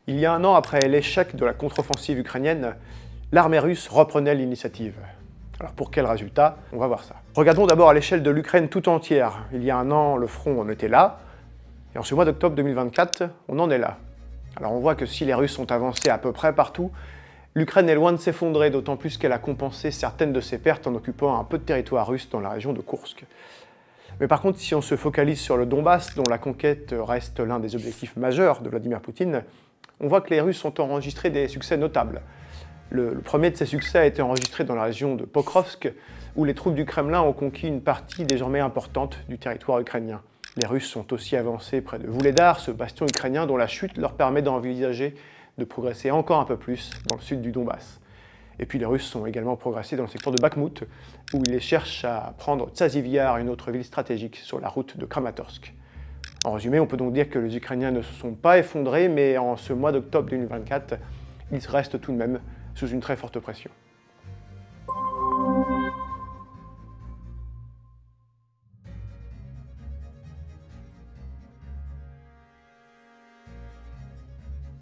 Il y a un an, après l'échec de la contre-offensive ukrainienne, l'armée russe reprenait l'initiative. Alors pour quel résultat? On va voir ça. Regardons d'abord à l'échelle de l'Ukraine tout entière. Il y a un an, le front en était là, et en ce mois d'octobre 2024, on en est là. Alors on voit que si les Russes ont avancé à peu près partout, l'Ukraine est loin de s'effondrer, d'autant plus qu'elle a compensé certaines de ses pertes en occupant un peu de territoire russe dans la région de Koursk. Mais par contre, si on se focalise sur le Donbass, dont la conquête reste l'un des objectifs majeurs de Vladimir Poutine, on voit que les Russes ont enregistré des succès notables. Le premier de ces succès a été enregistré dans la région de Pokrovsk, où les troupes du Kremlin ont conquis une partie désormais importante du territoire ukrainien. Les Russes sont aussi avancés près de Vuhledar, ce bastion ukrainien dont la chute leur permet d'envisager de progresser encore un peu plus dans le sud du Donbass. Et puis les Russes sont également progressés dans le secteur de Bakhmout, où ils cherchent à prendre Tsazivyar, une autre ville stratégique sur la route de Kramatorsk. En résumé, on peut donc dire que les Ukrainiens ne se sont pas effondrés, mais en ce mois d'octobre 2024, ils restent tout de même sous une très forte pression.